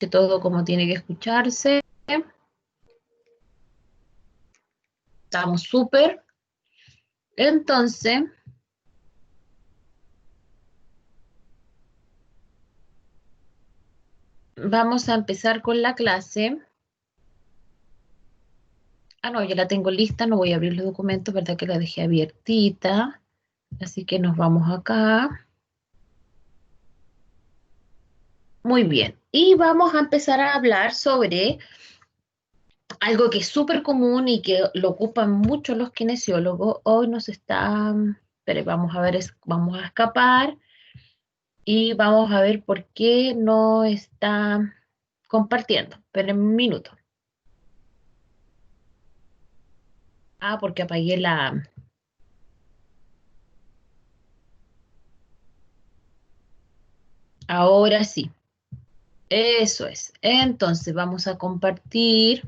escuche todo como tiene que escucharse. Estamos súper. Entonces, vamos a empezar con la clase. Ah, no, ya la tengo lista, no voy a abrir los documentos, ¿verdad que la dejé abiertita? Así que nos vamos acá. Muy bien. Y vamos a empezar a hablar sobre algo que es súper común y que lo ocupan mucho los kinesiólogos. Hoy nos está, pero vamos a ver, vamos a escapar y vamos a ver por qué no está compartiendo. Pero en un minuto. Ah, porque apagué la... Ahora sí. Eso es. Entonces vamos a compartir.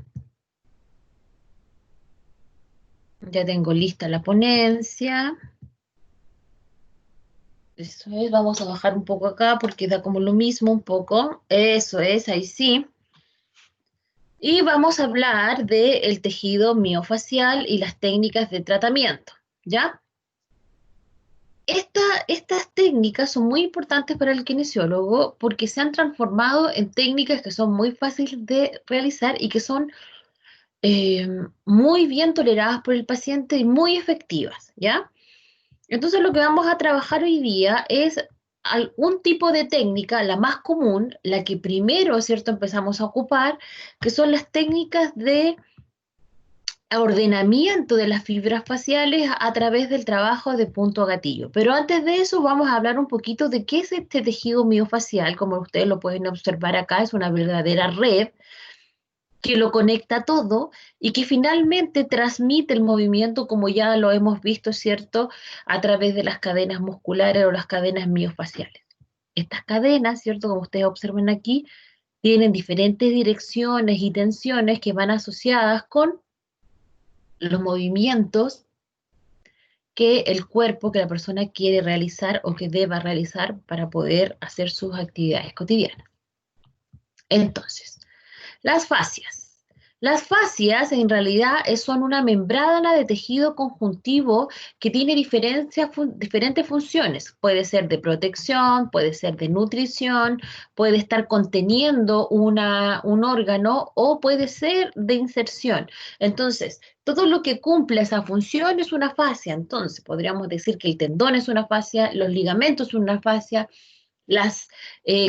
Ya tengo lista la ponencia. Eso es. Vamos a bajar un poco acá porque da como lo mismo un poco. Eso es, ahí sí. Y vamos a hablar del tejido miofacial y las técnicas de tratamiento, ¿ya? Estas técnicas son muy importantes para el kinesiólogo porque se han transformado en técnicas que son muy fáciles de realizar y que son eh, muy bien toleradas por el paciente y muy efectivas, ¿ya? Entonces lo que vamos a trabajar hoy día es algún tipo de técnica, la más común, la que primero, ¿cierto?, empezamos a ocupar, que son las técnicas de ordenamiento de las fibras faciales a través del trabajo de punto a gatillo. Pero antes de eso vamos a hablar un poquito de qué es este tejido miofacial. Como ustedes lo pueden observar acá, es una verdadera red que lo conecta todo y que finalmente transmite el movimiento, como ya lo hemos visto, ¿cierto?, a través de las cadenas musculares o las cadenas miofaciales. Estas cadenas, ¿cierto?, como ustedes observan aquí, tienen diferentes direcciones y tensiones que van asociadas con los movimientos que el cuerpo, que la persona quiere realizar o que deba realizar para poder hacer sus actividades cotidianas. Entonces, las fascias. Las fascias en realidad son una membrana de tejido conjuntivo que tiene diferentes funciones. Puede ser de protección, puede ser de nutrición, puede estar conteniendo un órgano o puede ser de inserción. Entonces, todo lo que cumple esa función es una fascia. Entonces, podríamos decir que el tendón es una fascia, los ligamentos son una fascia, las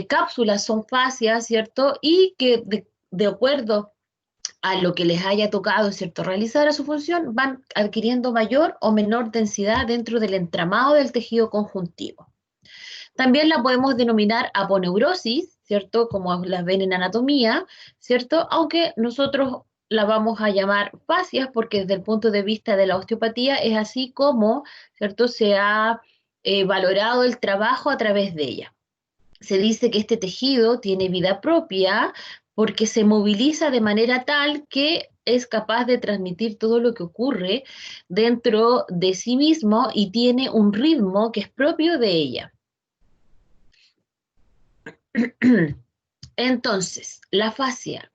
cápsulas son fascias, ¿cierto? Y que de acuerdo a lo que les haya tocado, ¿cierto?, realizar a su función, van adquiriendo mayor o menor densidad dentro del entramado del tejido conjuntivo. También la podemos denominar aponeurosis, ¿cierto?, como las ven en anatomía, ¿cierto?, aunque nosotros la vamos a llamar fascias porque desde el punto de vista de la osteopatía es así como, ¿cierto?, se ha valorado el trabajo a través de ella. Se dice que este tejido tiene vida propia porque se moviliza de manera tal que es capaz de transmitir todo lo que ocurre dentro de sí mismo y tiene un ritmo que es propio de ella. Entonces, la fascia,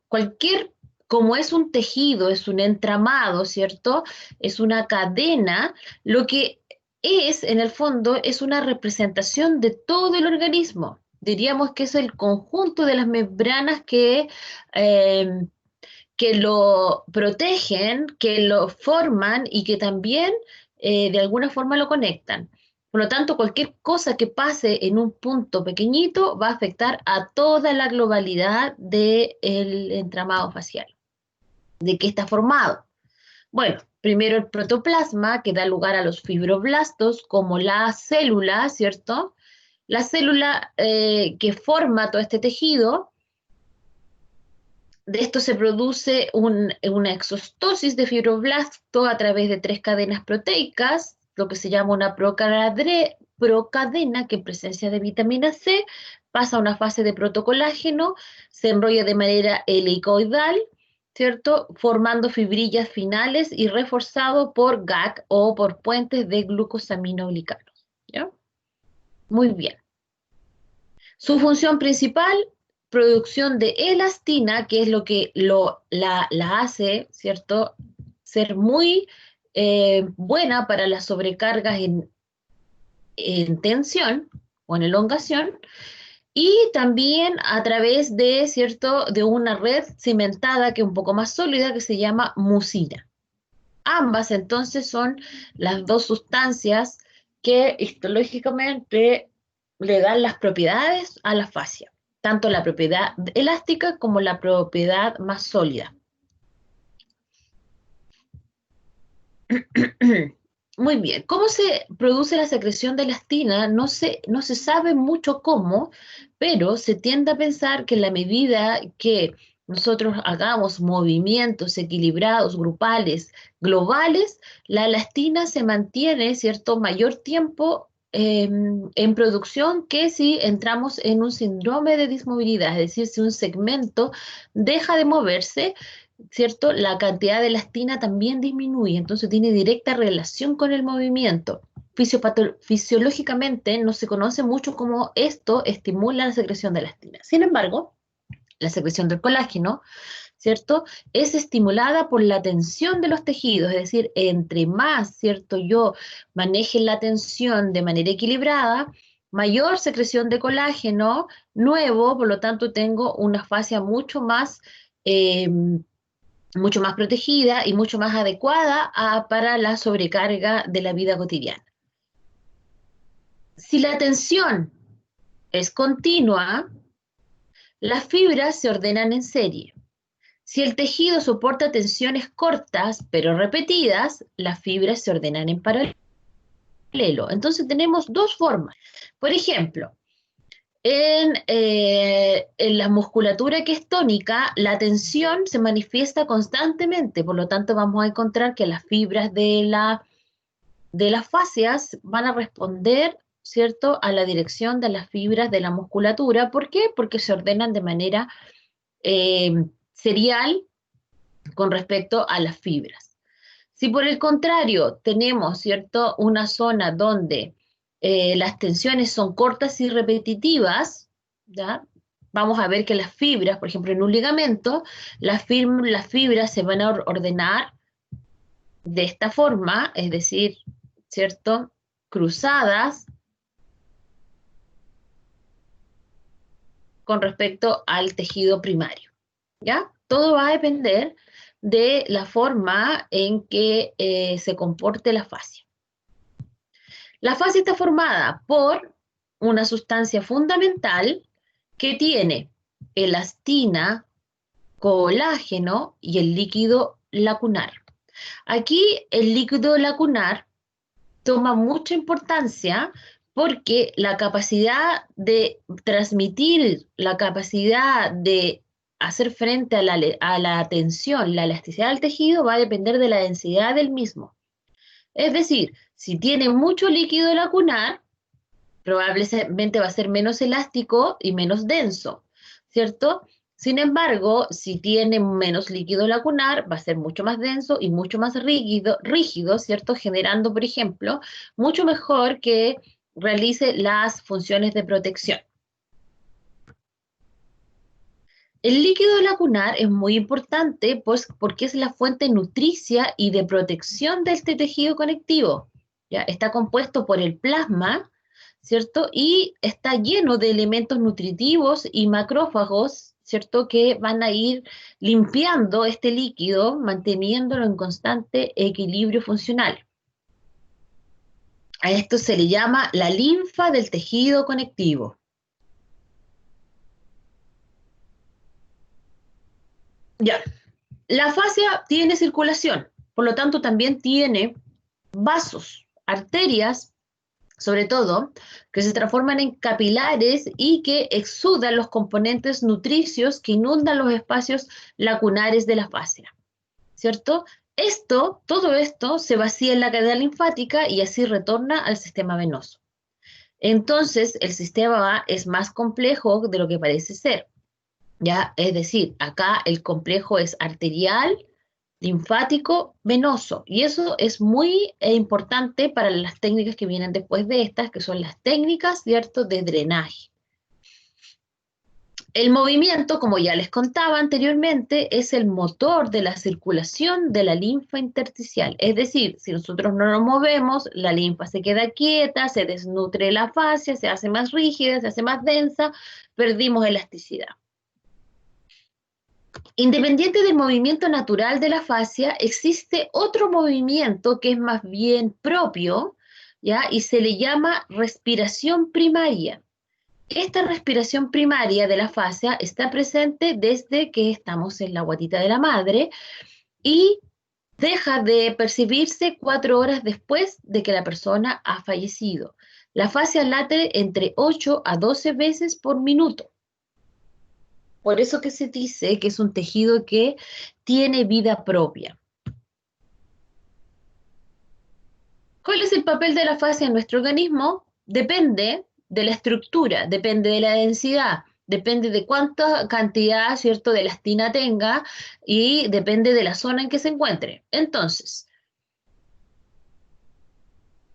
como es un tejido, es un entramado, ¿cierto? Es una cadena, lo que es, en el fondo, es una representación de todo el organismo. Diríamos que es el conjunto de las membranas eh, que lo protegen, que lo forman y que también de alguna forma lo conectan. Por lo tanto, cualquier cosa que pase en un punto pequeñito va a afectar a toda la globalidad del entramado facial. ¿De qué está formado? Bueno, primero el protoplasma, que da lugar a los fibroblastos, como la célula, ¿cierto? La célula que forma todo este tejido. De esto se produce una exostosis de fibroblasto a través de tres cadenas proteicas, lo que se llama una procadena, que en presencia de vitamina C pasa a una fase de protocolágeno, se enrolla de manera helicoidal, ¿cierto?, formando fibrillas finales y reforzado por GAG o por puentes de glucosaminoglicanos, ¿ya? Muy bien. Su función principal, producción de elastina, que es lo que la hace, ¿cierto?, ser muy buena para las sobrecargas en tensión o en elongación, y también a través de, ¿cierto?, de una red cimentada que es un poco más sólida que se llama mucina. Ambas entonces son las dos sustancias que histológicamente le dan las propiedades a la fascia, tanto la propiedad elástica como la propiedad más sólida. Muy bien, ¿cómo se produce la secreción de elastina? No se sabe mucho cómo, pero se tiende a pensar que en la medida que nosotros hagamos movimientos equilibrados, grupales, globales, la elastina se mantiene, ¿cierto?, mayor tiempo en producción que si entramos en un síndrome de dismovilidad, es decir, si un segmento deja de moverse, ¿cierto? La cantidad de elastina también disminuye, entonces tiene directa relación con el movimiento. Fisiológicamente no se conoce mucho cómo esto estimula la secreción de elastina. Sin embargo, la secreción del colágeno, ¿cierto?, es estimulada por la tensión de los tejidos, es decir, entre más, ¿cierto?, yo maneje la tensión de manera equilibrada, mayor secreción de colágeno nuevo, por lo tanto tengo una fascia mucho más protegida y mucho más adecuada para la sobrecarga de la vida cotidiana. Si la tensión es continua, las fibras se ordenan en serie. Si el tejido soporta tensiones cortas pero repetidas, las fibras se ordenan en paralelo. Entonces tenemos dos formas. Por ejemplo, en la musculatura que es tónica, la tensión se manifiesta constantemente, por lo tanto vamos a encontrar que las fibras de las fascias van a responder, ¿cierto?, a la dirección de las fibras de la musculatura. ¿Por qué? Porque se ordenan de manera eh, serial con respecto a las fibras. Si por el contrario tenemos, ¿cierto?, una zona donde las tensiones son cortas y repetitivas, ¿ya?, vamos a ver que las fibras, por ejemplo, en un ligamento, las fibras se van a ordenar de esta forma, es decir, ¿cierto?, cruzadas con respecto al tejido primario, ¿ya? Todo va a depender de la forma en que se comporte la fascia. La fascia está formada por una sustancia fundamental que tiene elastina, colágeno y el líquido lacunar. Aquí el líquido lacunar toma mucha importancia porque la capacidad de transmitir, la capacidad de hacer frente a la tensión, la elasticidad del tejido va a depender de la densidad del mismo. Es decir, si tiene mucho líquido lacunar, probablemente va a ser menos elástico y menos denso, ¿cierto? Sin embargo, si tiene menos líquido lacunar, va a ser mucho más denso y mucho más rígido, ¿cierto? Generando, por ejemplo, mucho mejor que realice las funciones de protección. El líquido lacunar es muy importante, pues, porque es la fuente nutricia y de protección de este tejido conectivo. ¿Ya? Está compuesto por el plasma, ¿cierto? Y está lleno de elementos nutritivos y macrófagos, ¿cierto?, que van a ir limpiando este líquido, manteniéndolo en constante equilibrio funcional. A esto se le llama la linfa del tejido conectivo. Ya, la fascia tiene circulación, por lo tanto también tiene vasos, arterias, sobre todo, que se transforman en capilares y que exudan los componentes nutricios que inundan los espacios lacunares de la fascia, ¿cierto? Todo esto se vacía en la cadena linfática y así retorna al sistema venoso. Entonces, el sistema es más complejo de lo que parece ser, ¿ya? Es decir, acá el complejo es arterial, linfático, venoso. Y eso es muy importante para las técnicas que vienen después de estas, que son las técnicas, ¿cierto?, de drenaje. El movimiento, como ya les contaba anteriormente, es el motor de la circulación de la linfa intersticial. Es decir, si nosotros no nos movemos, la linfa se queda quieta, se desnutre la fascia, se hace más rígida, se hace más densa, perdimos elasticidad. Independiente del movimiento natural de la fascia, existe otro movimiento que es más bien propio, ¿ya? Y se le llama respiración primaria. Esta respiración primaria de la fascia está presente desde que estamos en la guatita de la madre y deja de percibirse 4 horas después de que la persona ha fallecido. La fascia late entre 8 a 12 veces por minuto. Por eso que se dice que es un tejido que tiene vida propia. ¿Cuál es el papel de la fascia en nuestro organismo? Depende de la estructura, depende de la densidad, depende de cuánta cantidad, ¿cierto?, de elastina tenga y depende de la zona en que se encuentre. Entonces,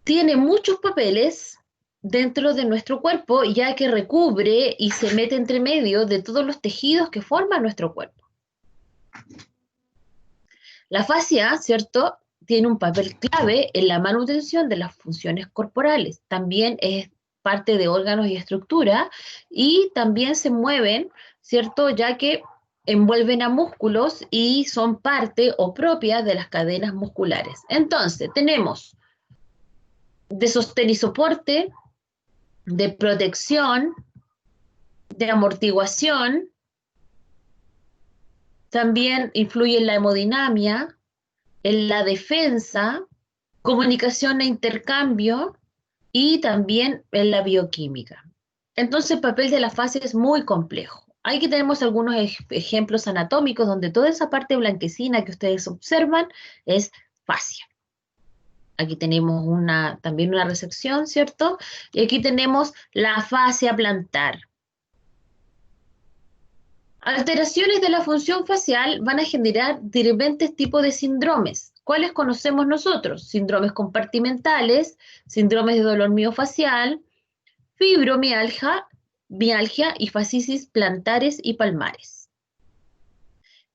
tiene muchos papeles dentro de nuestro cuerpo, ya que recubre y se mete entre medio de todos los tejidos que forman nuestro cuerpo. La fascia, ¿cierto?, tiene un papel clave en la manutención de las funciones corporales. También es parte de órganos y estructura y también se mueven, ¿cierto?, ya que envuelven a músculos y son parte o propia de las cadenas musculares. Entonces, tenemos de sostén y soporte, de protección, de amortiguación, también influye en la hemodinamia, en la defensa, comunicación e intercambio y también en la bioquímica. Entonces el papel de la fascia es muy complejo. Aquí tenemos algunos ejemplos anatómicos donde toda esa parte blanquecina que ustedes observan es fascia. Aquí tenemos también una resección, ¿cierto? Y aquí tenemos la fascia plantar. Alteraciones de la función facial van a generar diferentes tipos de síndromes. ¿Cuáles conocemos nosotros? Síndromes compartimentales, síndromes de dolor miofacial, fibromialgia, mialgia y fascitis plantares y palmares.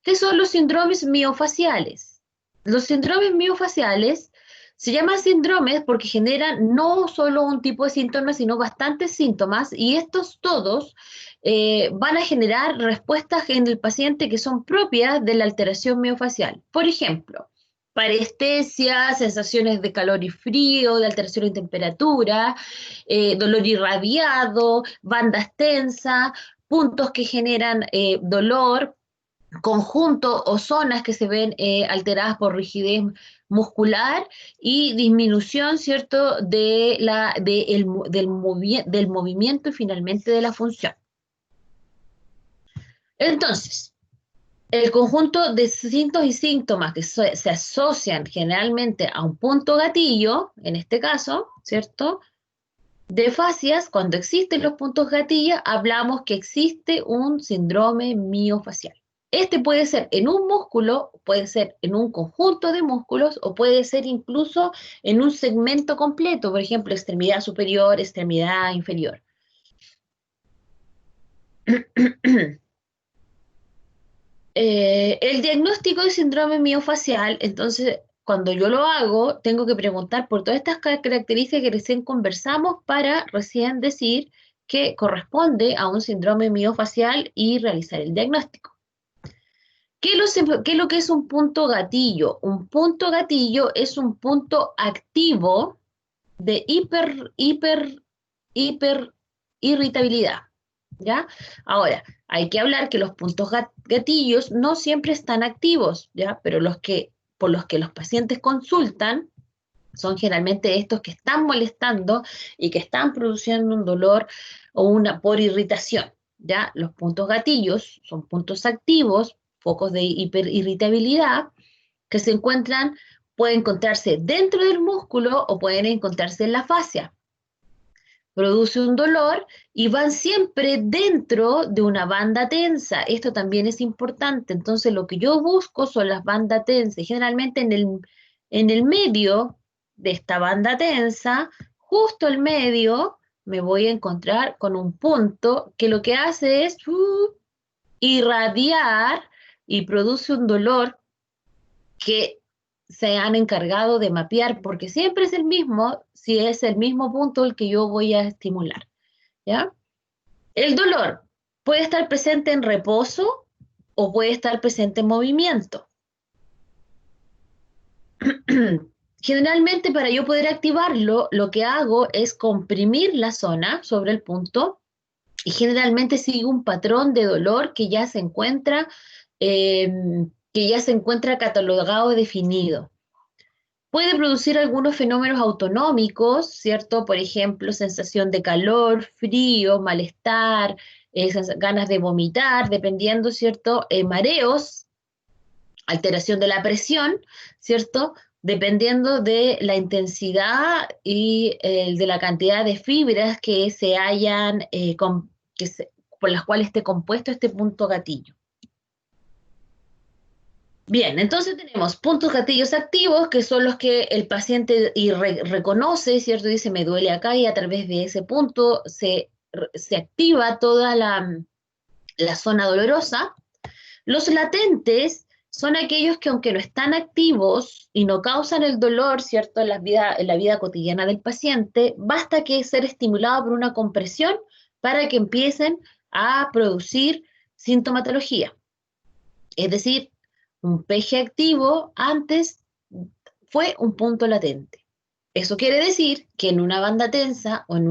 ¿Qué son los síndromes miofaciales? Los síndromes miofaciales se llaman síndromes porque generan no solo un tipo de síntomas, sino bastantes síntomas, y estos todos van a generar respuestas en el paciente que son propias de la alteración miofacial. Por ejemplo, parestesia, sensaciones de calor y frío, de alteración de temperatura, dolor irradiado, bandas tensas, puntos que generan dolor, conjuntos o zonas que se ven alteradas por rigidez muscular y disminución, ¿cierto?, del movimiento y finalmente de la función. Entonces, el conjunto de signos y síntomas que se asocian generalmente a un punto gatillo, en este caso, ¿cierto?, de fascias, cuando existen los puntos gatillo, hablamos que existe un síndrome miofacial. Este puede ser en un músculo, puede ser en un conjunto de músculos o puede ser incluso en un segmento completo, por ejemplo, extremidad superior, extremidad inferior. El diagnóstico de síndrome miofacial, entonces, cuando yo lo hago, tengo que preguntar por todas estas características que recién conversamos para recién decir que corresponde a un síndrome miofacial y realizar el diagnóstico. ¿Qué es lo que es un punto gatillo? Un punto gatillo es un punto activo de hiper irritabilidad, ¿ya? Ahora, hay que hablar que los puntos gatillos no siempre están activos, ¿ya? Pero por los que los pacientes consultan son generalmente estos que están molestando y que están produciendo un dolor o por irritación, ¿ya? Los puntos gatillos son puntos activos, focos de hiperirritabilidad, que pueden encontrarse dentro del músculo o pueden encontrarse en la fascia. Produce un dolor y van siempre dentro de una banda tensa. Esto también es importante. Entonces, lo que yo busco son las bandas tensas. Generalmente en el medio de esta banda tensa, justo el medio, me voy a encontrar con un punto que lo que hace es irradiar y produce un dolor que se han encargado de mapear, porque siempre es el mismo, si es el mismo punto el que yo voy a estimular, ¿ya? El dolor puede estar presente en reposo o puede estar presente en movimiento. Generalmente para yo poder activarlo, lo que hago es comprimir la zona sobre el punto y generalmente sigue un patrón de dolor eh, que ya se encuentra catalogado, definido. Puede producir algunos fenómenos autonómicos, ¿cierto? Por ejemplo, sensación de calor, frío, malestar, ganas de vomitar, dependiendo, ¿cierto? Mareos, alteración de la presión, ¿cierto? Dependiendo de la intensidad y de la cantidad de fibras que se hayan, por las cuales esté compuesto este punto gatillo. Bien, entonces tenemos puntos gatillos activos, que son los que el paciente reconoce, ¿cierto? Dice, me duele acá, y a través de ese punto se activa toda la zona dolorosa. Los latentes son aquellos que, aunque no están activos y no causan el dolor, ¿cierto? En la vida cotidiana del paciente, basta que ser estimulado por una compresión para que empiecen a producir sintomatología. Es decir, un peje activo antes fue un punto latente. Eso quiere decir que en una banda tensa o en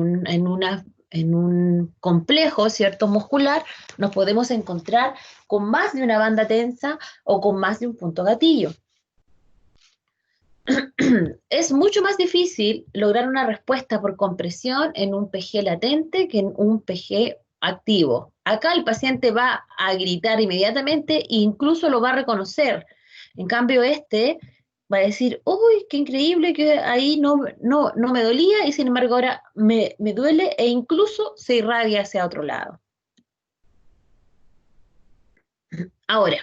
un complejo, ¿cierto? Muscular, nos podemos encontrar con más de una banda tensa o con más de un punto gatillo. Es mucho más difícil lograr una respuesta por compresión en un PG latente que en un PG activo. Acá el paciente va a gritar inmediatamente e incluso lo va a reconocer. En cambio, este va a decir, uy, qué increíble que ahí no me dolía y sin embargo ahora me duele e incluso se irradia hacia otro lado. Ahora,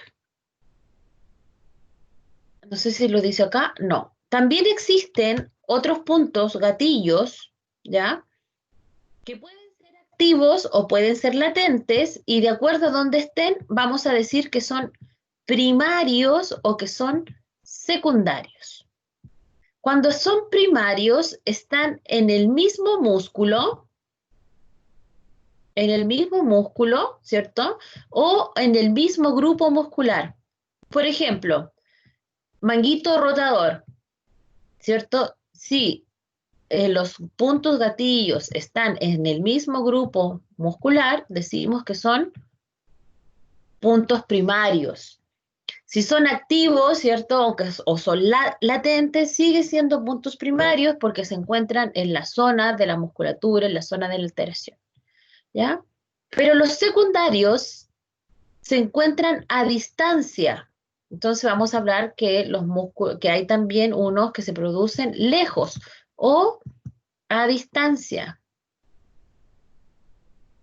no sé si lo dice acá, no. También existen otros puntos gatillos, ¿ya? Que pueden ser activos o pueden ser latentes y de acuerdo a dónde estén, vamos a decir que son primarios o que son secundarios. Cuando son primarios, están en el mismo músculo, ¿cierto? O en el mismo grupo muscular. Por ejemplo, manguito rotador, ¿cierto? Si los puntos gatillos están en el mismo grupo muscular, decimos que son puntos primarios. Si son activos, ¿cierto? O son latentes, sigue siendo puntos primarios porque se encuentran en la zona de la musculatura, en la zona de la alteración, ¿ya? Pero los secundarios se encuentran a distancia. Entonces vamos a hablar que que hay también unos que se producen lejos o a distancia.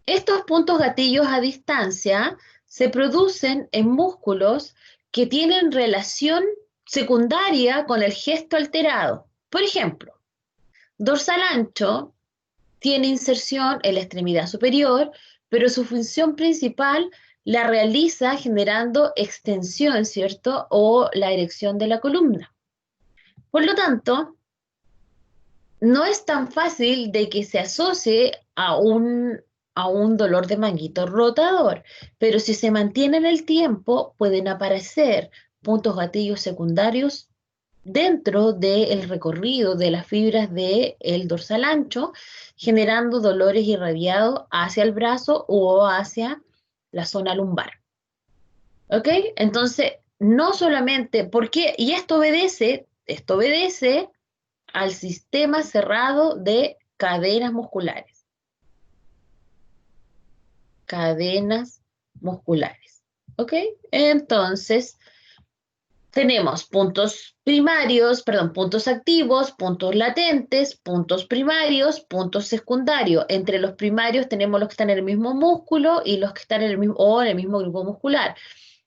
Estos puntos gatillos a distancia se producen en músculos que tienen relación secundaria con el gesto alterado. Por ejemplo, dorsal ancho tiene inserción en la extremidad superior, pero su función principal la realiza generando extensión, ¿cierto? O la erección de la columna. Por lo tanto, no es tan fácil de que se asocie a un dolor de manguito rotador, pero si se mantiene en el tiempo, pueden aparecer puntos gatillos secundarios dentro del recorrido de las fibras del dorsal ancho, generando dolores irradiados hacia el brazo o hacia la zona lumbar. ¿Ok? Entonces, no solamente, ¿por qué? Y esto obedece al sistema cerrado de cadenas musculares. Cadenas musculares. ¿Ok? Entonces, tenemos puntos primarios, perdón, puntos activos, puntos latentes, puntos primarios, puntos secundarios. Entre los primarios tenemos los que están en el mismo músculo y los que están en el mismo grupo muscular.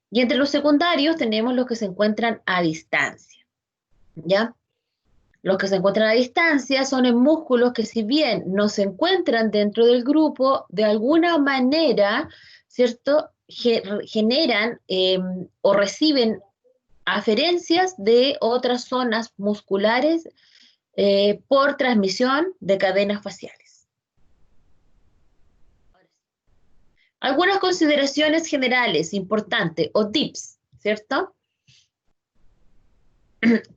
Y entre los secundarios tenemos los que se encuentran a distancia. ¿Ya? Los que se encuentran a distancia son en músculos que si bien no se encuentran dentro del grupo, de alguna manera, ¿cierto? Generan o reciben aferencias de otras zonas musculares por transmisión de cadenas faciales. Algunas consideraciones generales importantes o tips, ¿cierto?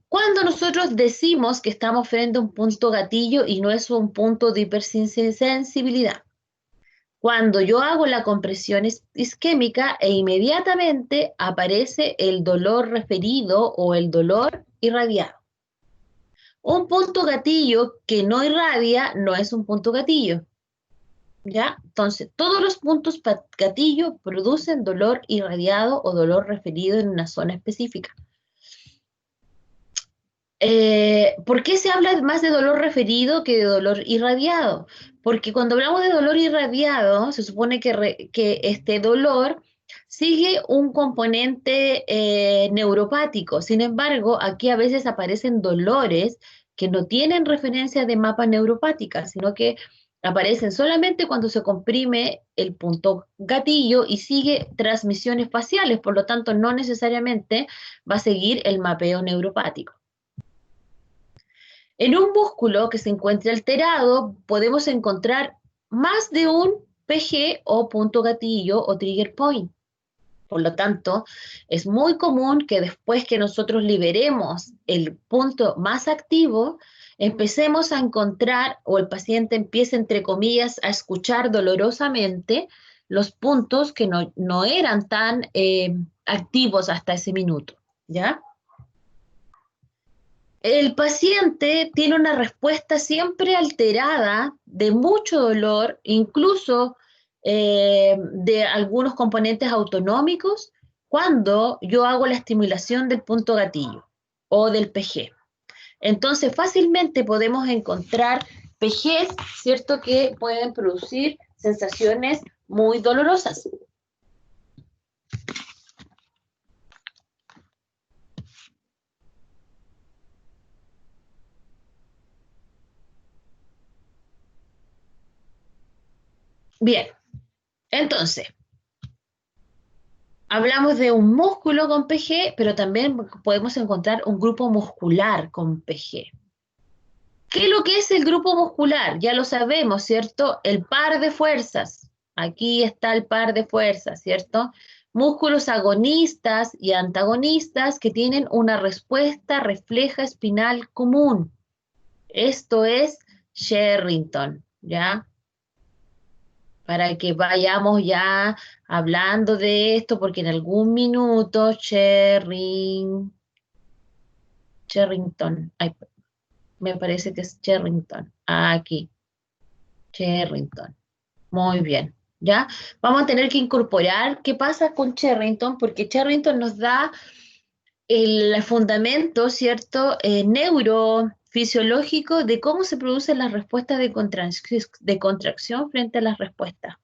Cuando nosotros decimos que estamos frente a un punto gatillo y no es un punto de hipersensibilidad, cuando yo hago la compresión isquémica e inmediatamente aparece el dolor referido o el dolor irradiado. Un punto gatillo que no irradia no es un punto gatillo, ¿ya? Entonces, todos los puntos gatillo producen dolor irradiado o dolor referido en una zona específica. ¿Por qué se habla más de dolor referido que de dolor irradiado? Porque cuando hablamos de dolor irradiado, se supone que este dolor sigue un componente neuropático. Sin embargo, aquí a veces aparecen dolores que no tienen referencia de mapa neuropática, sino que aparecen solamente cuando se comprime el punto gatillo y sigue transmisiones faciales, por lo tanto, no necesariamente va a seguir el mapeo neuropático. En un músculo que se encuentre alterado, podemos encontrar más de un PG o punto gatillo o trigger point. Por lo tanto, es muy común que después que nosotros liberemos el punto más activo, empecemos a encontrar o el paciente empiece, entre comillas, a escuchar dolorosamente los puntos que no eran tan activos hasta ese minuto, ¿ya? El paciente tiene una respuesta siempre alterada de mucho dolor, incluso de algunos componentes autonómicos, cuando yo hago la estimulación del punto gatillo o del PG. Entonces, fácilmente podemos encontrar PGs, ¿cierto?, que pueden producir sensaciones muy dolorosas. Bien, entonces, hablamos de un músculo con PG, pero también podemos encontrar un grupo muscular con PG. ¿Qué es lo que es el grupo muscular? Ya lo sabemos, ¿cierto? El par de fuerzas. Aquí está el par de fuerzas, ¿cierto? Músculos agonistas y antagonistas que tienen una respuesta refleja espinal común. Esto es Sherrington, ¿ya? Para que vayamos ya hablando de esto, porque en algún minuto Sherrington, ay, me parece que es Sherrington, aquí, Sherrington, muy bien, ¿ya? Vamos a tener que incorporar qué pasa con Sherrington, porque Sherrington nos da el fundamento, ¿cierto? Neurofisiológico de cómo se producen las respuestas de contracción frente a las respuestas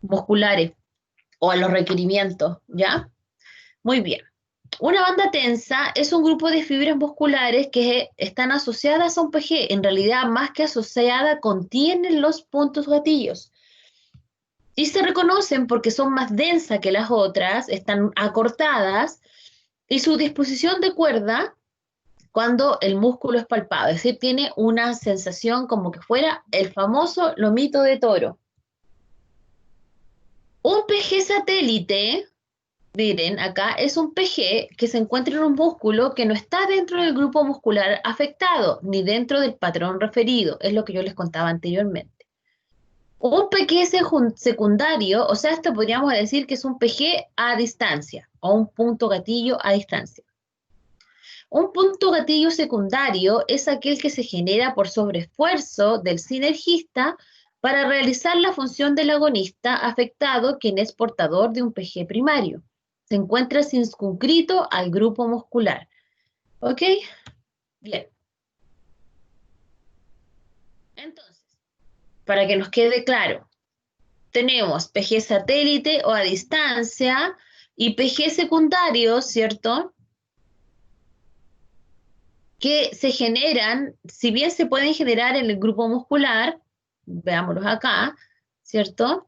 musculares o a los requerimientos, ¿ya? Muy bien. Una banda tensa es un grupo de fibras musculares que están asociadas a un PG. En realidad, más que asociada, contienen los puntos gatillos. Y se reconocen porque son más densas que las otras, están acortadas, y su disposición de cuerda cuando el músculo es palpado, es decir, tiene una sensación como que fuera el famoso lomito de toro. Un PG satélite, miren, acá es un PG que se encuentra en un músculo que no está dentro del grupo muscular afectado, ni dentro del patrón referido, es lo que yo les contaba anteriormente. Un PG secundario, o sea, esto podríamos decir que es un PG a distancia, o un punto gatillo a distancia. Un punto gatillo secundario es aquel que se genera por sobreesfuerzo del sinergista para realizar la función del agonista afectado, quien es portador de un PG primario. Se encuentra circunscrito al grupo muscular. ¿Ok? Bien. Entonces, para que nos quede claro, tenemos PG satélite o a distancia y PG secundario, ¿cierto? que se generan, si bien se pueden generar en el grupo muscular, veámoslos acá, ¿cierto?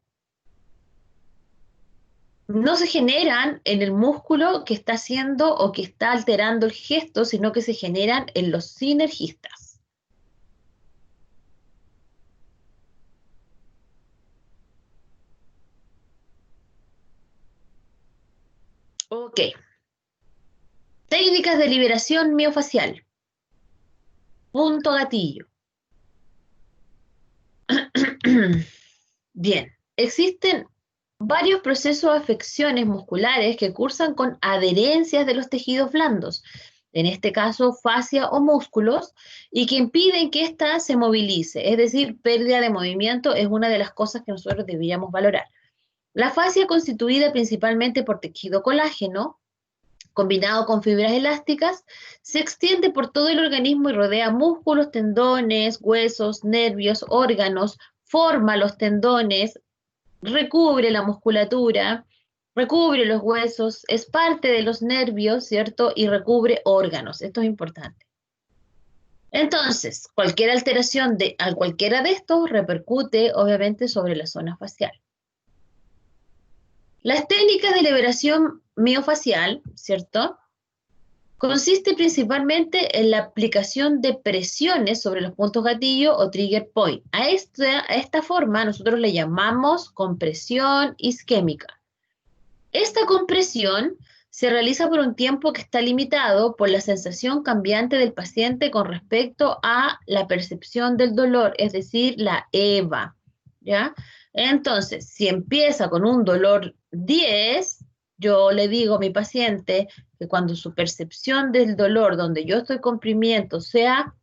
No se generan en el músculo que está haciendo o que está alterando el gesto, sino que se generan en los sinergistas. Ok. Técnicas de liberación miofacial. Punto gatillo. Bien, existen varios procesos de afecciones musculares que cursan con adherencias de los tejidos blandos, en este caso fascia o músculos, y que impiden que ésta se movilice, es decir, pérdida de movimiento es una de las cosas que nosotros deberíamos valorar. La fascia, constituida principalmente por tejido colágeno, combinado con fibras elásticas, se extiende por todo el organismo y rodea músculos, tendones, huesos, nervios, órganos, forma los tendones, recubre la musculatura, recubre los huesos, es parte de los nervios, ¿cierto? Y recubre órganos. Esto es importante. Entonces, cualquier alteración a cualquiera de estos repercute obviamente sobre la zona facial. Las técnicas de liberación miofacial, ¿cierto? Consiste principalmente en la aplicación de presiones sobre los puntos gatillo o trigger point. A esta forma nosotros le llamamos compresión isquémica. Esta compresión se realiza por un tiempo que está limitado por la sensación cambiante del paciente con respecto a la percepción del dolor, es decir, la EVA, ¿ya? Entonces, si empieza con un dolor 10, yo le digo a mi paciente que cuando su percepción del dolor donde yo estoy comprimiendo sea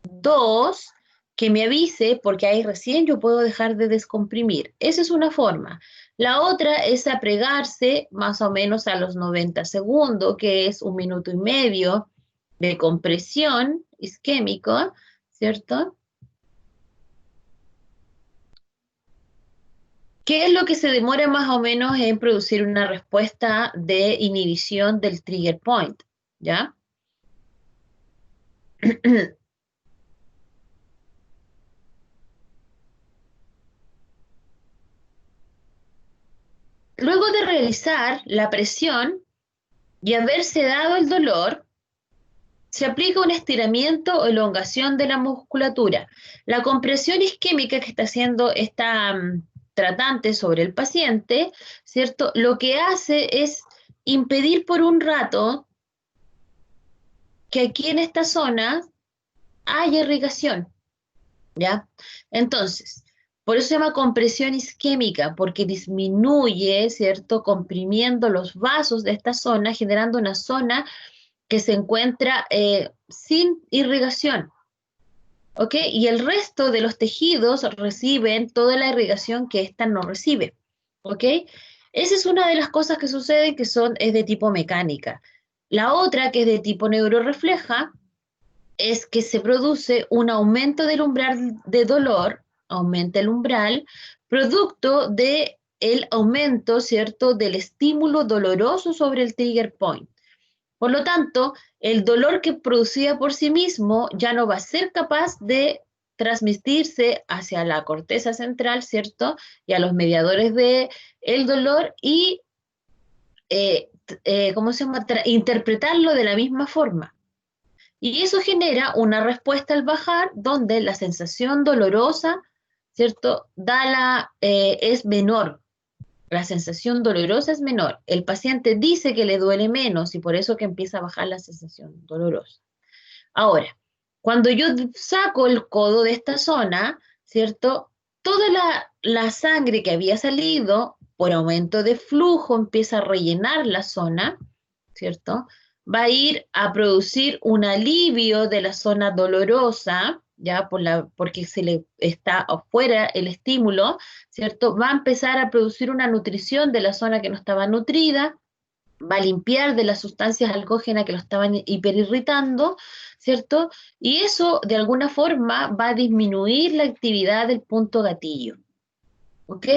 2, que me avise porque ahí recién yo puedo dejar de descomprimir. Esa es una forma. La otra es apregarse más o menos a los 90 segundos, que es 1 minuto y medio de compresión isquémico, ¿cierto? ¿Qué es lo que se demora más o menos en producir una respuesta de inhibición del trigger point? ¿Ya? Luego de realizar la presión y haberse dado el dolor, se aplica un estiramiento o elongación de la musculatura. La compresión isquémica que está haciendo esta tratante sobre el paciente, ¿cierto? Lo que hace es impedir por un rato que aquí en esta zona haya irrigación, ¿ya? Entonces, por eso se llama compresión isquémica, porque disminuye, ¿cierto? Comprimiendo los vasos de esta zona, generando una zona que se encuentra sin irrigación, ¿ok? Y el resto de los tejidos reciben toda la irrigación que ésta no recibe, ¿ok? Esa es una de las cosas que suceden que es de tipo mecánica. La otra, que es de tipo neurorefleja, es que se produce un aumento del umbral de dolor, aumenta el umbral, producto de el aumento, ¿cierto?, del estímulo doloroso sobre el trigger point. Por lo tanto, el dolor que producía por sí mismo ya no va a ser capaz de transmitirse hacia la corteza central, ¿cierto? Y a los mediadores del dolor y, ¿cómo se llama? Interpretarlo de la misma forma. Y eso genera una respuesta al bajar donde la sensación dolorosa, ¿cierto? Es menor, la sensación dolorosa es menor. El paciente dice que le duele menos y por eso que empieza a bajar la sensación dolorosa. Ahora, cuando yo saco el codo de esta zona, ¿cierto? Toda la sangre que había salido por aumento de flujo empieza a rellenar la zona, ¿cierto? Va a ir a producir un alivio de la zona dolorosa, ya porque se le está afuera el estímulo, ¿cierto? Va a empezar a producir una nutrición de la zona que no estaba nutrida, va a limpiar de las sustancias alcógenas que lo estaban hiperirritando, ¿cierto? Y eso de alguna forma va a disminuir la actividad del punto gatillo, ¿ok?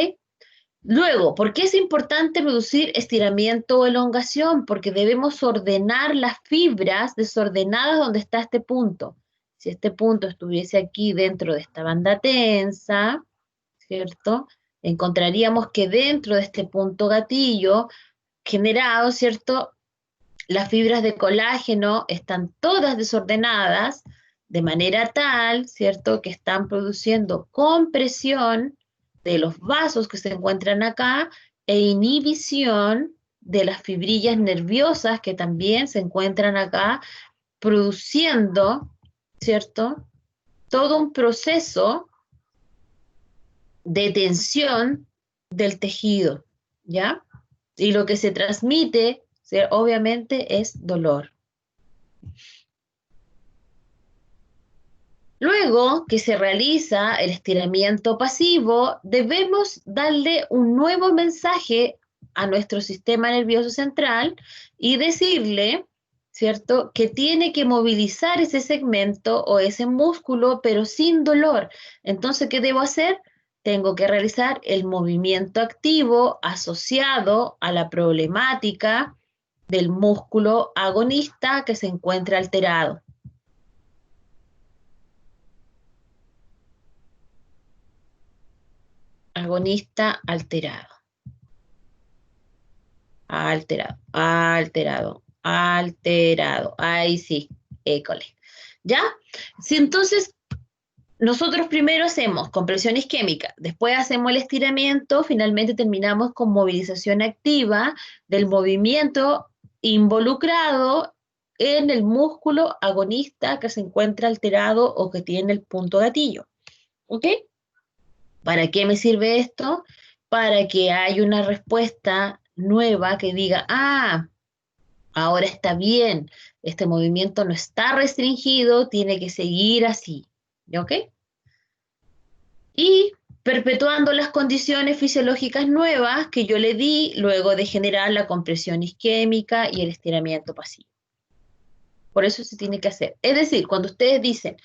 Luego, ¿por qué es importante producir estiramiento o elongación? Porque debemos ordenar las fibras desordenadas donde está este punto. Si este punto estuviese aquí dentro de esta banda tensa, ¿cierto? Encontraríamos que dentro de este punto gatillo generado, ¿cierto? Las fibras de colágeno están todas desordenadas de manera tal, ¿cierto?, que están produciendo compresión de los vasos que se encuentran acá e inhibición de las fibrillas nerviosas que también se encuentran acá, produciendo, ¿cierto?, todo un proceso de tensión del tejido, ¿ya? Y lo que se transmite, obviamente, es dolor. Luego que se realiza el estiramiento pasivo, debemos darle un nuevo mensaje a nuestro sistema nervioso central y decirle, ¿cierto?, que tiene que movilizar ese segmento o ese músculo, pero sin dolor. Entonces, ¿qué debo hacer? Tengo que realizar el movimiento activo asociado a la problemática del músculo agonista que se encuentra alterado. Agonista alterado, alterado. Ahí sí, école. ¿Ya? Si entonces nosotros primero hacemos compresión isquémica, después hacemos el estiramiento, finalmente terminamos con movilización activa del movimiento involucrado en el músculo agonista que se encuentra alterado o que tiene el punto gatillo. ¿Ok? ¿Para qué me sirve esto? Para que haya una respuesta nueva que diga, ah, ahora está bien, este movimiento no está restringido, tiene que seguir así. ¿Ok? Y perpetuando las condiciones fisiológicas nuevas que yo le di luego de generar la compresión isquémica y el estiramiento pasivo. Por eso se tiene que hacer. Es decir, cuando ustedes dicen,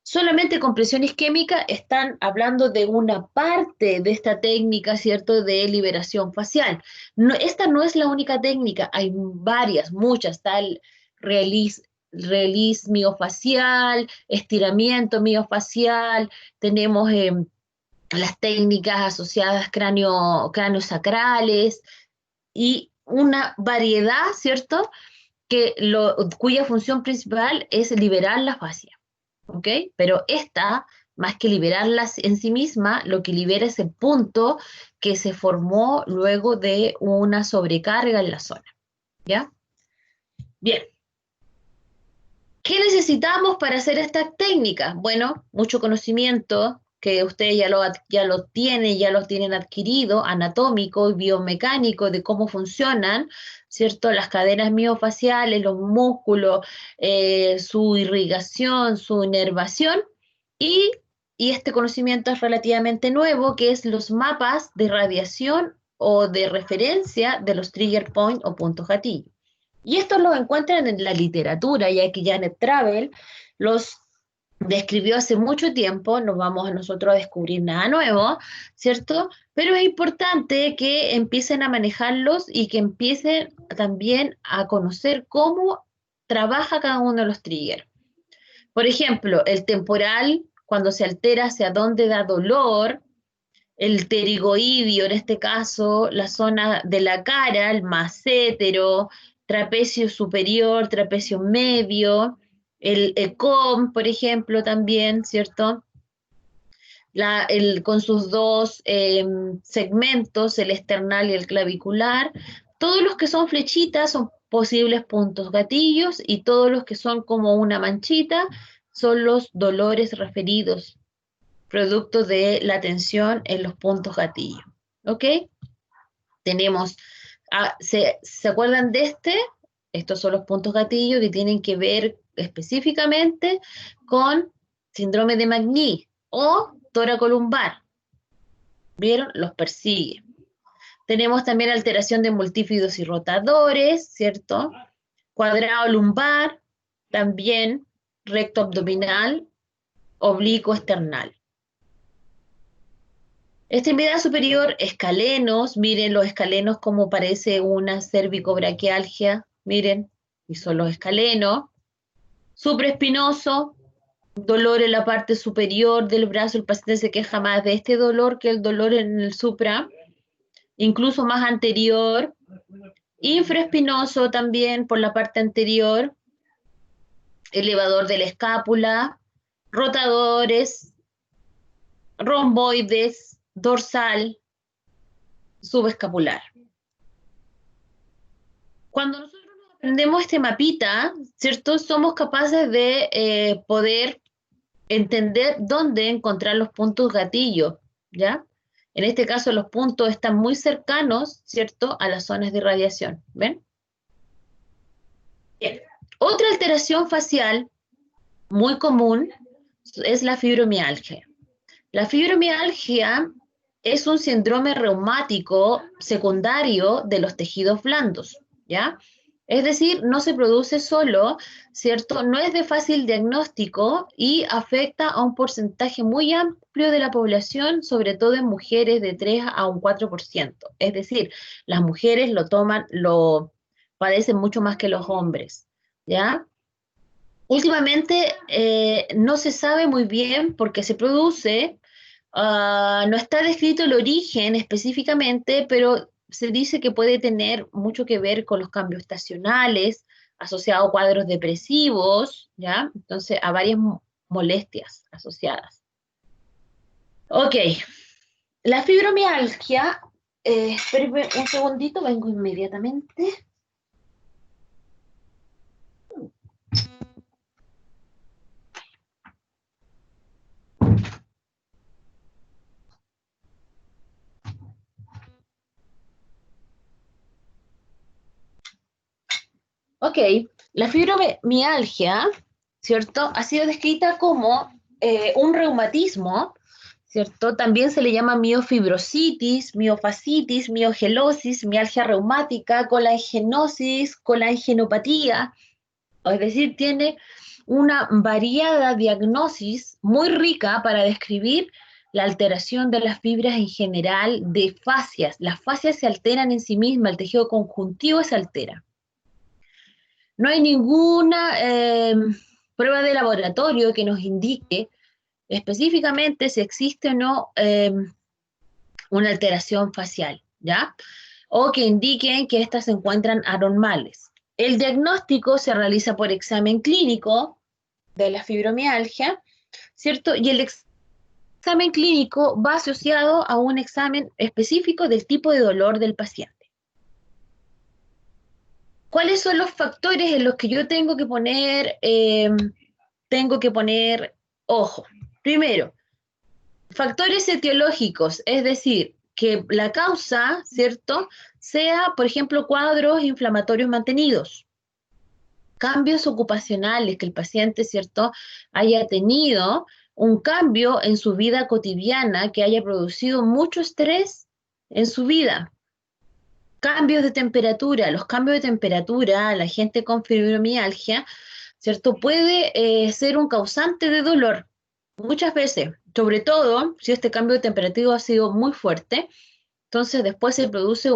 solamente compresión isquémica, están hablando de una parte de esta técnica, ¿cierto?, de liberación facial. No, esta no es la única técnica, hay varias, muchas, tal release miofacial, estiramiento miofacial, tenemos las técnicas asociadas cráneo-sacrales y una variedad, ¿cierto?, cuya función principal es liberar la fascia. ¿Ok? Pero esta, más que liberarla en sí misma, lo que libera es el punto que se formó luego de una sobrecarga en la zona. ¿Ya? Bien. ¿Qué necesitamos para hacer estas técnicas? Bueno, mucho conocimiento que ustedes ya lo tienen adquirido, anatómico y biomecánico de cómo funcionan, ¿cierto? Las cadenas miofaciales, los músculos, su irrigación, su inervación, y, y este conocimiento es relativamente nuevo, que es los mapas de radiación o de referencia de los trigger point o puntos gatillo. Y estos los encuentran en la literatura, ya que Janet Travell los describió hace mucho tiempo, no vamos a nosotros a descubrir nada nuevo, ¿cierto? Pero es importante que empiecen a manejarlos y que empiecen también a conocer cómo trabaja cada uno de los triggers. Por ejemplo, el temporal, cuando se altera hacia dónde da dolor, el pterigoidio, en este caso, la zona de la cara, el massétero, trapecio superior, trapecio medio, el ECOM, por ejemplo, también, ¿cierto? Con sus dos segmentos, el esternal y el clavicular. Todos los que son flechitas son posibles puntos gatillos y todos los que son como una manchita son los dolores referidos producto de la tensión en los puntos gatillo. ¿Ok? Tenemos, ¿se acuerdan de este? Estos son los puntos gatillo que tienen que ver específicamente con síndrome de Magny o toracolumbar. ¿Vieron? Los persigue. Tenemos también alteración de multífidos y rotadores, ¿cierto? Cuadrado lumbar, también recto abdominal, oblicuo external. Extremidad superior, escalenos, miren los escalenos como parece una cervicobraquialgia, miren, y son los escalenos. Supraespinoso, dolor en la parte superior del brazo, el paciente se queja más de este dolor que el dolor en el supra, incluso más anterior. Infraespinoso también por la parte anterior, elevador de la escápula, rotadores, romboides, dorsal, subescapular. Cuando nosotros aprendemos este mapita, ¿cierto? Somos capaces de poder entender dónde encontrar los puntos gatillo, ¿ya? En este caso los puntos están muy cercanos, ¿cierto? A las zonas de irradiación, ¿ven? Bien. Otra alteración facial muy común es la fibromialgia. La fibromialgia es un síndrome reumático secundario de los tejidos blandos, ¿ya? Es decir, no se produce solo, ¿cierto? No es de fácil diagnóstico y afecta a un porcentaje muy amplio de la población, sobre todo en mujeres de 3 a un 4%. Es decir, las mujeres lo padecen mucho más que los hombres, ¿ya? Últimamente no se sabe muy bien por qué se produce, no está descrito el origen específicamente, pero se dice que puede tener mucho que ver con los cambios estacionales, asociados a cuadros depresivos, ¿ya? Entonces, a varias molestias asociadas. Ok, la fibromialgia, espérenme un segundito, vengo inmediatamente. Ok, la fibromialgia, ¿cierto? Ha sido descrita como un reumatismo, ¿cierto? También se le llama miofibrositis, miofascitis, miogelosis, mialgia reumática, colangenosis, colangenopatía, es decir, tiene una variada diagnosis muy rica para describir la alteración de las fibras en general de fascias. Las fascias se alteran en sí mismas, el tejido conjuntivo se altera. No hay ninguna prueba de laboratorio que nos indique específicamente si existe o no una alteración facial, ¿ya? O que indiquen que éstas se encuentran anormales. El diagnóstico se realiza por examen clínico de la fibromialgia, ¿cierto? Y el examen clínico va asociado a un examen específico del tipo de dolor del paciente. ¿Cuáles son los factores en los que yo tengo que poner ojo? Primero, factores etiológicos, es decir, que la causa, ¿cierto?, sea, por ejemplo, cuadros inflamatorios mantenidos, cambios ocupacionales, que el paciente, ¿cierto?, haya tenido un cambio en su vida cotidiana, que haya producido mucho estrés en su vida. Cambios de temperatura, los cambios de temperatura, la gente con fibromialgia, ¿cierto? Puede ser un causante de dolor muchas veces, sobre todo si este cambio de temperatura ha sido muy fuerte, entonces después se produce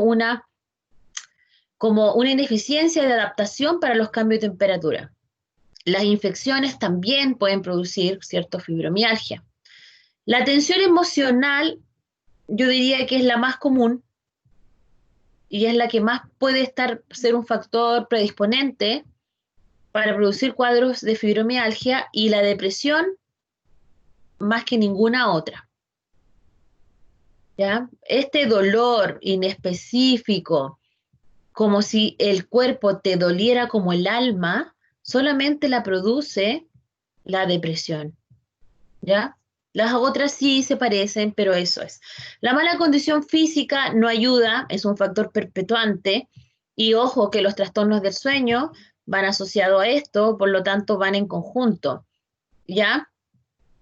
como una ineficiencia de adaptación para los cambios de temperatura. Las infecciones también pueden producir cierto fibromialgia. La tensión emocional, yo diría que es la más común y es la que más puede ser un factor predisponente para producir cuadros de fibromialgia, y la depresión más que ninguna otra, ¿ya? Este dolor inespecífico, como si el cuerpo te doliera como el alma, solamente la produce la depresión, ¿ya? Las otras sí se parecen, pero eso es. La mala condición física no ayuda, es un factor perpetuante, y ojo que los trastornos del sueño van asociados a esto, por lo tanto van en conjunto, ¿ya?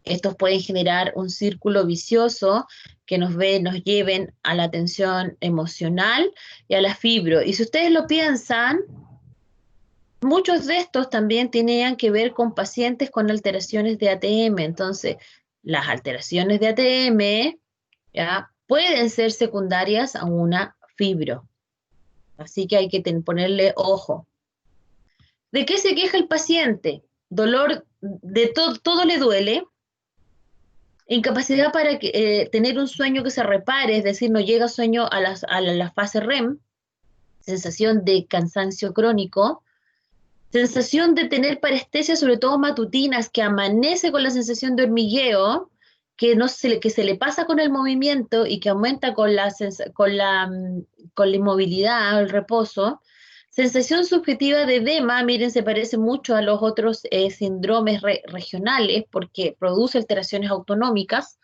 Estos pueden generar un círculo vicioso que nos lleven a la tensión emocional y a la fibro. Y si ustedes lo piensan, muchos de estos también tenían que ver con pacientes con alteraciones de ATM. Entonces, las alteraciones de ATM, ¿ya?, pueden ser secundarias a una fibro. Así que hay que ponerle ojo. ¿De qué se queja el paciente? Dolor de todo le duele, incapacidad para tener un sueño que se repare, es decir, no llega sueño a la fase REM, sensación de cansancio crónico, sensación de tener parestesia, sobre todo matutinas, que amanece con la sensación de hormigueo, que, no que se le pasa con el movimiento y que aumenta con la inmovilidad, el reposo. Sensación subjetiva de edema, miren, se parece mucho a los otros síndromes regionales porque produce alteraciones autonómicas.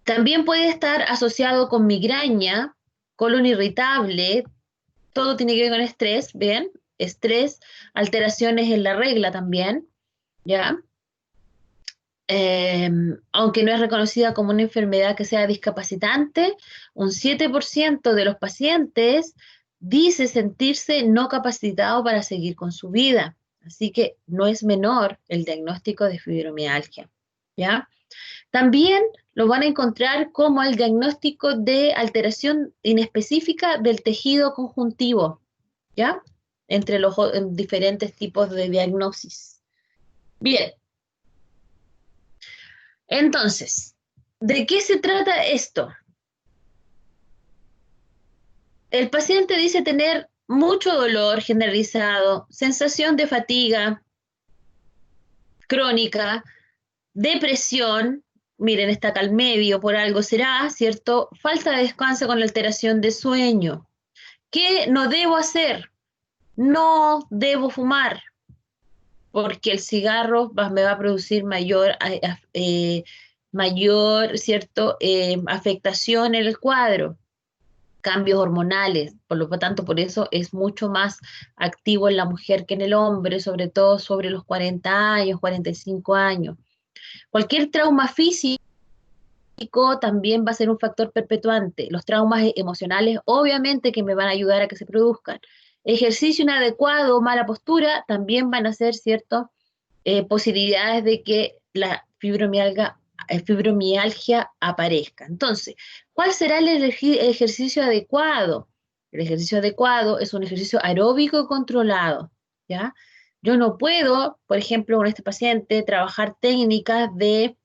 También puede estar asociado con migraña, colon irritable, todo tiene que ver con estrés, ¿bien? Estrés, alteraciones en la regla también, ¿ya? Aunque no es reconocida como una enfermedad que sea discapacitante, un 7% de los pacientes dice sentirse no capacitado para seguir con su vida. Así que no es menor el diagnóstico de fibromialgia, ¿ya? También lo van a encontrar como el diagnóstico de alteración inespecífica del tejido conjuntivo, ¿ya? Entre los diferentes tipos de diagnosis. Bien, entonces, ¿de qué se trata esto? El paciente dice tener mucho dolor generalizado, sensación de fatiga crónica, depresión, miren, está acá al medio, por algo será, ¿cierto? Falta de descanso con la alteración de sueño. ¿Qué no debo hacer? No debo fumar, porque el cigarro me va a producir mayor, ¿cierto? Afectación en el cuadro, cambios hormonales, por lo tanto, por eso es mucho más activo en la mujer que en el hombre, sobre todo sobre los 40 años, 45 años. Cualquier trauma físico también va a ser un factor perpetuante. Los traumas emocionales, obviamente, que me van a ayudar a que se produzcan. Ejercicio inadecuado, mala postura, también van a ser, ¿cierto? Posibilidades de que la fibromialgia aparezca. Entonces, ¿cuál será el ejercicio adecuado? El ejercicio adecuado es un ejercicio aeróbico controlado, ¿ya? Yo no puedo, por ejemplo, con este paciente, trabajar técnicas de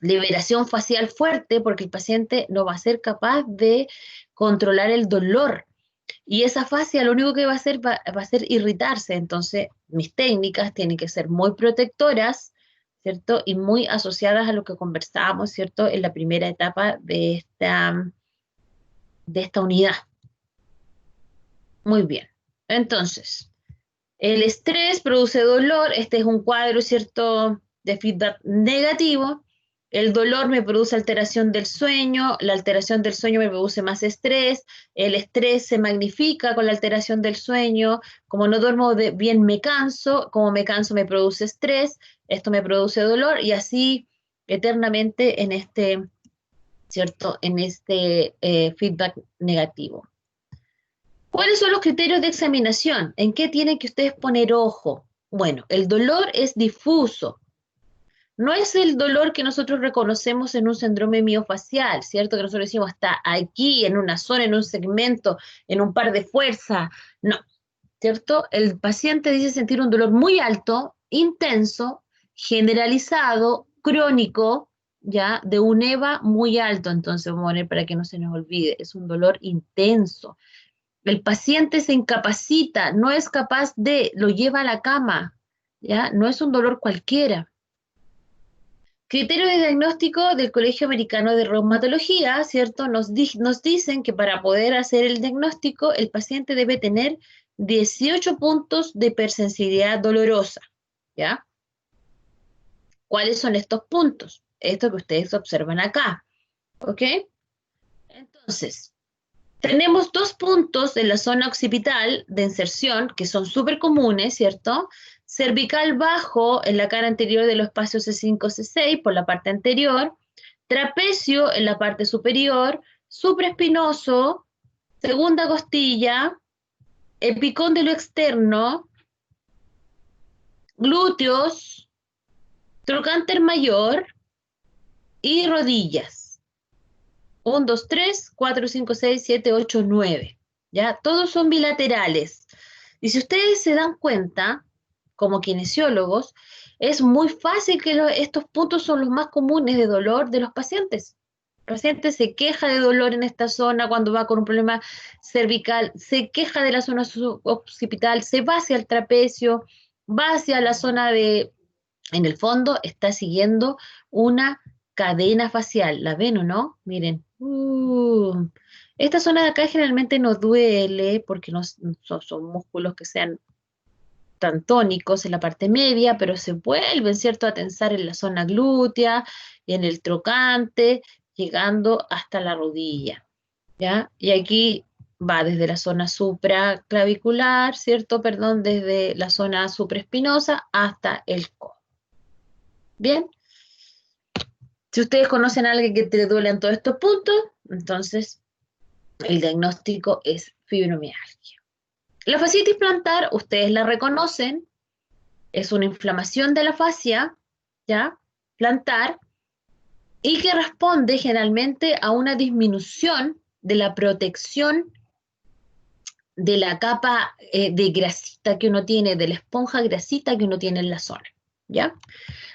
liberación facial fuerte porque el paciente no va a ser capaz de controlar el dolor. Y esa fascia lo único que va a hacer va a ser irritarse. Entonces, mis técnicas tienen que ser muy protectoras, ¿cierto? Y muy asociadas a lo que conversábamos, ¿cierto? En la primera etapa de esta unidad. Muy bien. Entonces, el estrés produce dolor. Este es un cuadro, ¿cierto? De feedback negativo. El dolor me produce alteración del sueño, la alteración del sueño me produce más estrés, el estrés se magnifica con la alteración del sueño, como no duermo bien me canso, como me canso me produce estrés, esto me produce dolor y así eternamente en este, ¿cierto? En este feedback negativo. ¿Cuáles son los criterios de examinación? ¿En qué tienen que ustedes poner ojo? Bueno, el dolor es difuso. No es el dolor que nosotros reconocemos en un síndrome miofacial, ¿cierto? Que nosotros decimos está aquí, en una zona, en un segmento, en un par de fuerza. No, ¿cierto? El paciente dice sentir un dolor muy alto, intenso, generalizado, crónico, ¿ya? De un EVA muy alto. Entonces, vamos a poner para que no se nos olvide, es un dolor intenso. El paciente se incapacita, no es capaz lo lleva a la cama, ¿ya? No es un dolor cualquiera. Criterios de diagnóstico del Colegio Americano de Reumatología, ¿cierto? Nos dicen que para poder hacer el diagnóstico, el paciente debe tener 18 puntos de hipersensibilidad dolorosa, ¿ya? ¿Cuáles son estos puntos? Esto que ustedes observan acá, ¿ok? Entonces, tenemos dos puntos en la zona occipital de inserción que son súper comunes, ¿cierto? Cervical bajo en la cara anterior de los espacios C5, C6 por la parte anterior, trapecio en la parte superior, supraespinoso, segunda costilla, epicóndilo externo, glúteos, trocánter mayor y rodillas. 1, 2, 3, 4, 5, 6, 7, 8, 9. ¿Ya? Todos son bilaterales. Y si ustedes se dan cuenta, como kinesiólogos, es muy fácil que estos puntos son los más comunes de dolor de los pacientes. El paciente se queja de dolor en esta zona cuando va con un problema cervical, se queja de la zona occipital, se va hacia el trapecio, va hacia la zona de, en el fondo, está siguiendo una cadena facial. ¿La ven o no? Miren. Esta zona de acá generalmente no duele porque no son músculos que sean tan tónicos en la parte media, pero se vuelven, ¿cierto?, a tensar en la zona glútea y en el trocante, llegando hasta la rodilla, ¿ya? Y aquí va desde la zona supraclavicular, ¿cierto? Perdón, desde la zona supraespinosa hasta el codo. Bien, si ustedes conocen a alguien que te duele en todos estos puntos, entonces el diagnóstico es fibromialgia. La fascitis plantar, ustedes la reconocen, es una inflamación de la fascia, ¿ya? Plantar, y que responde generalmente a una disminución de la protección de la capa de grasita que uno tiene, de la esponja grasita que uno tiene en la zona, ¿ya?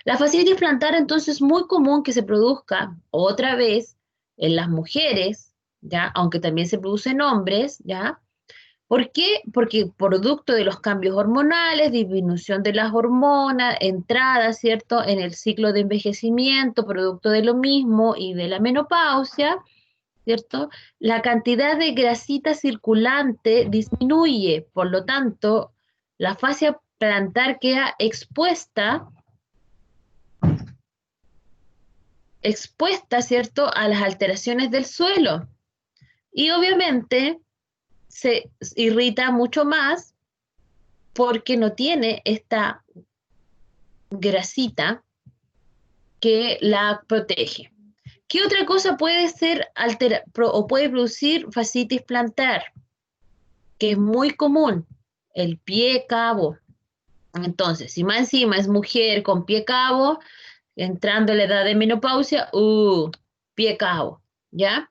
La fascitis plantar entonces es muy común que se produzca otra vez en las mujeres, ¿ya? Aunque también se produce en hombres, ¿ya? ¿Por qué? Porque producto de los cambios hormonales, disminución de las hormonas, entrada, ¿cierto?, en el ciclo de envejecimiento, producto de lo mismo y de la menopausia, ¿cierto? La cantidad de grasita circulante disminuye, por lo tanto, la fascia plantar queda expuesta, ¿cierto?, a las alteraciones del suelo. Y obviamente se irrita mucho más porque no tiene esta grasita que la protege. ¿Qué otra cosa puede ser o puede producir fascitis plantar? Que es muy común, el pie cabo. Entonces, si más encima es mujer con pie cabo, entrando en la edad de menopausia, pie cabo, ¿ya?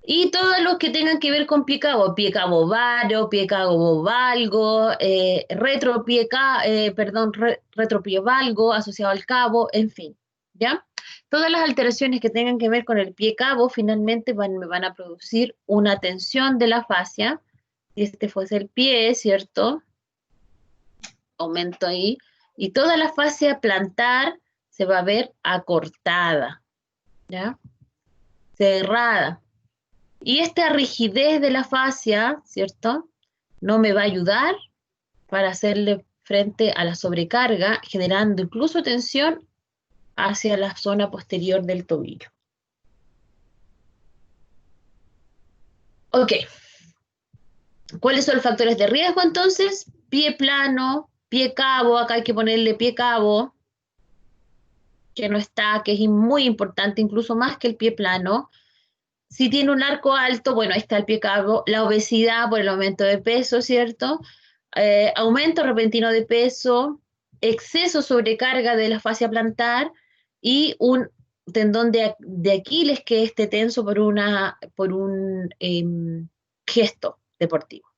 Y todos los que tengan que ver con pie cabo varo, pie cabo valgo, retropie valgo asociado al cabo, en fin, ¿ya? Todas las alteraciones que tengan que ver con el pie cabo finalmente me van a producir una tensión de la fascia. Si este fuese el pie, ¿cierto? Aumento ahí. Y toda la fascia plantar se va a ver acortada, ¿ya? Cerrada. Y esta rigidez de la fascia, ¿cierto? No me va a ayudar para hacerle frente a la sobrecarga, generando incluso tensión hacia la zona posterior del tobillo. Ok, ¿cuáles son los factores de riesgo entonces? Pie plano, pie cabo, acá hay que ponerle pie cabo, que no está, que es muy importante, incluso más que el pie plano. Si tiene un arco alto, bueno, ahí está el pie cabo, la obesidad por el aumento de peso, ¿cierto? Aumento repentino de peso, exceso sobrecarga de la fascia plantar y un tendón de Aquiles que esté tenso por un gesto deportivo.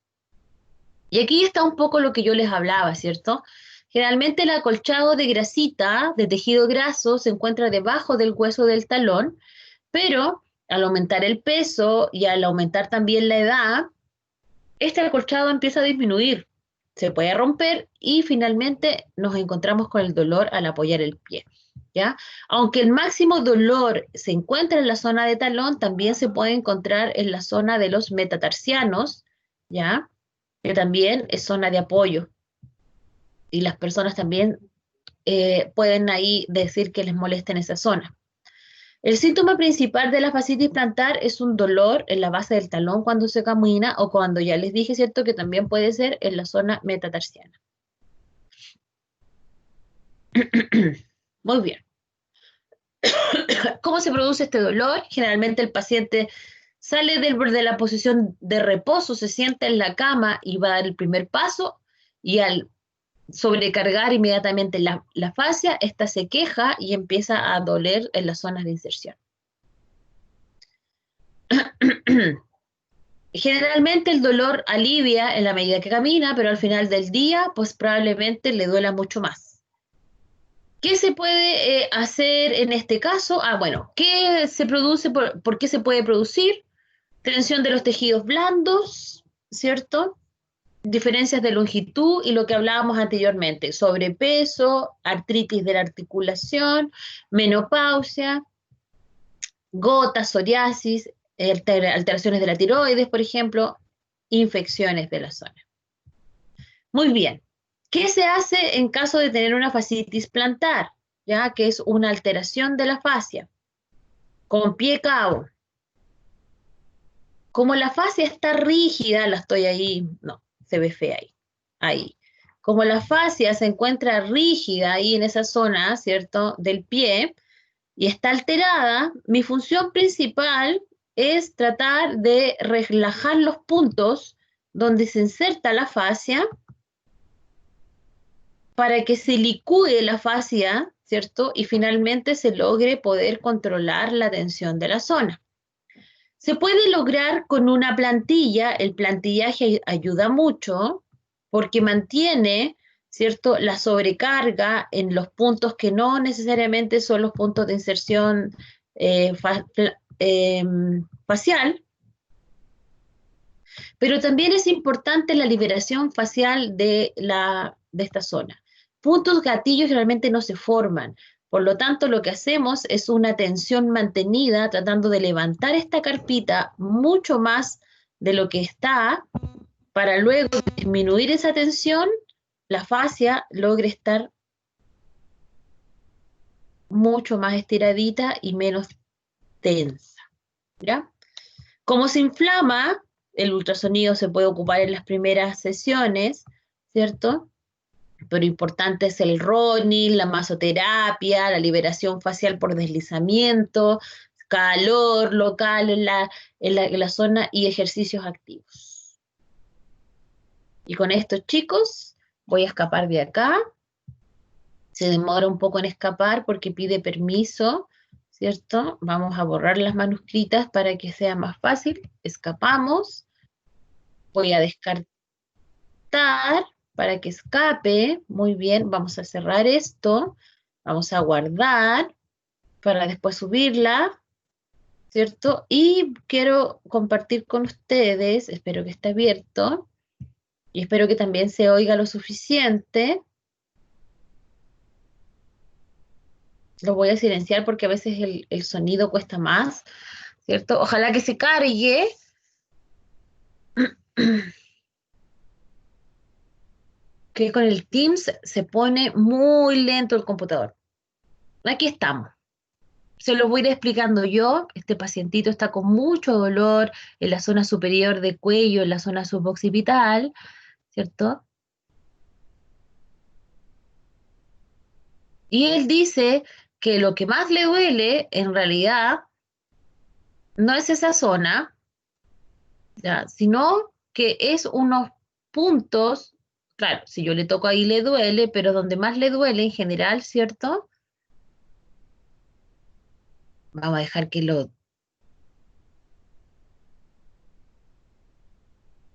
Y aquí está un poco lo que yo les hablaba, ¿cierto? Generalmente el acolchado de grasita, de tejido graso, se encuentra debajo del hueso del talón, pero al aumentar el peso y al aumentar también la edad, este acolchado empieza a disminuir, se puede romper y finalmente nos encontramos con el dolor al apoyar el pie, ¿ya? Aunque el máximo dolor se encuentra en la zona de talón, también se puede encontrar en la zona de los metatarsianos, ¿ya? Que también es zona de apoyo y las personas también pueden ahí decir que les molesta en esa zona. El síntoma principal de la fascitis plantar es un dolor en la base del talón cuando se camina o cuando ya les dije, ¿cierto?, que también puede ser en la zona metatarsiana. Muy bien. ¿Cómo se produce este dolor? Generalmente el paciente sale de la posición de reposo, se sienta en la cama y va a dar el primer paso y al sobrecargar inmediatamente la fascia, esta se queja y empieza a doler en las zonas de inserción. Generalmente el dolor alivia en la medida que camina, pero al final del día, pues probablemente le duela mucho más. ¿Qué se puede hacer en este caso? Ah, bueno, ¿qué se produce? ¿Por qué se puede producir? Tensión de los tejidos blandos, ¿cierto? Diferencias de longitud y lo que hablábamos anteriormente, sobrepeso, artritis de la articulación, menopausia, gotas, psoriasis, alteraciones de la tiroides, por ejemplo, infecciones de la zona. Muy bien. ¿Qué se hace en caso de tener una fascitis plantar? Ya que es una alteración de la fascia. Con pie cabo. Como la fascia está rígida, la estoy ahí, no, se ve fea ahí. Ahí. Como la fascia se encuentra rígida ahí en esa zona, ¿cierto? Del pie y está alterada, mi función principal es tratar de relajar los puntos donde se inserta la fascia para que se licúe la fascia, ¿cierto? Y finalmente se logre poder controlar la tensión de la zona. Se puede lograr con una plantilla, el plantillaje ayuda mucho porque mantiene, ¿cierto?, la sobrecarga en los puntos que no necesariamente son los puntos de inserción facial, pero también es importante la liberación facial de esta zona. Puntos gatillos realmente no se forman, por lo tanto lo que hacemos es una tensión mantenida tratando de levantar esta carpita mucho más de lo que está para luego disminuir esa tensión, la fascia logre estar mucho más estiradita y menos tensa, ¿ya? Como se inflama, el ultrasonido se puede ocupar en las primeras sesiones, ¿cierto? Pero importante es el running, la masoterapia, la liberación facial por deslizamiento, calor local en la zona y ejercicios activos. Y con esto, chicos, voy a escapar de acá. Se demora un poco en escapar porque pide permiso, ¿cierto? Vamos a borrar las manuscritas para que sea más fácil. Escapamos. Voy a descartar para que escape. Muy bien, vamos a cerrar esto. Vamos a guardar para después subirla, ¿cierto? Y quiero compartir con ustedes, espero que esté abierto y espero que también se oiga lo suficiente. Lo voy a silenciar porque a veces el sonido cuesta más, ¿cierto? Ojalá que se cargue. Que con el Teams se pone muy lento el computador. Aquí estamos. Se lo voy a ir explicando yo. Este pacientito está con mucho dolor en la zona superior de cuello, en la zona suboccipital, ¿cierto? Y él dice que lo que más le duele, en realidad, no es esa zona, ¿ya? Sino que es unos puntos, claro, si yo le toco ahí le duele, pero donde más le duele en general, ¿cierto? Vamos a dejar que lo...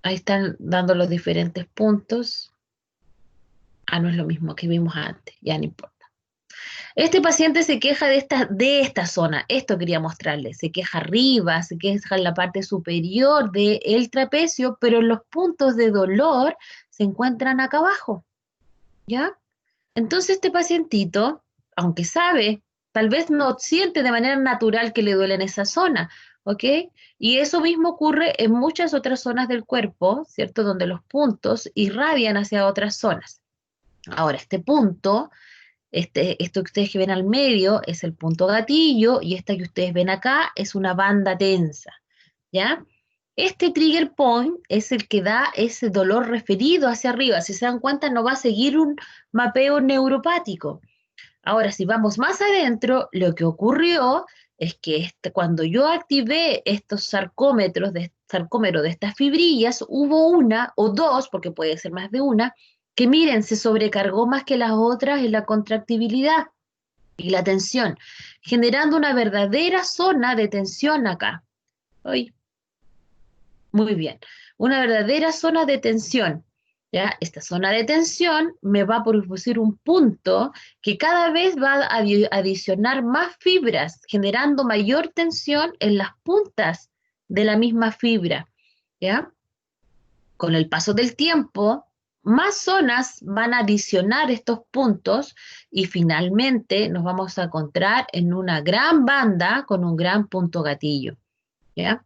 Ahí están dando los diferentes puntos. Ah, no es lo mismo que vimos antes, ya no importa. Este paciente se queja de esta zona, esto quería mostrarles, se queja arriba, se queja en la parte superior del trapecio, pero los puntos de dolor se encuentran acá abajo, ¿ya? Entonces este pacientito, aunque sabe, tal vez no siente de manera natural que le duele en esa zona, ¿ok? Y eso mismo ocurre en muchas otras zonas del cuerpo, ¿cierto? Donde los puntos irradian hacia otras zonas. Ahora, este punto, esto que ustedes que ven al medio es el punto gatillo y esta que ustedes ven acá es una banda tensa, ¿ya? Este trigger point es el que da ese dolor referido hacia arriba. Si se dan cuenta, no va a seguir un mapeo neuropático. Ahora, si vamos más adentro, lo que ocurrió es que cuando yo activé estos sarcómeros de estas fibrillas, hubo una o dos, porque puede ser más de una, que miren, se sobrecargó más que las otras en la contractibilidad y la tensión, generando una verdadera zona de tensión acá. Hoy, muy bien. Una verdadera zona de tensión. ¿Ya? Esta zona de tensión me va a producir un punto que cada vez va a adicionar más fibras, generando mayor tensión en las puntas de la misma fibra. ¿Ya? Con el paso del tiempo, más zonas van a adicionar estos puntos y finalmente nos vamos a encontrar en una gran banda con un gran punto gatillo. ¿Ya?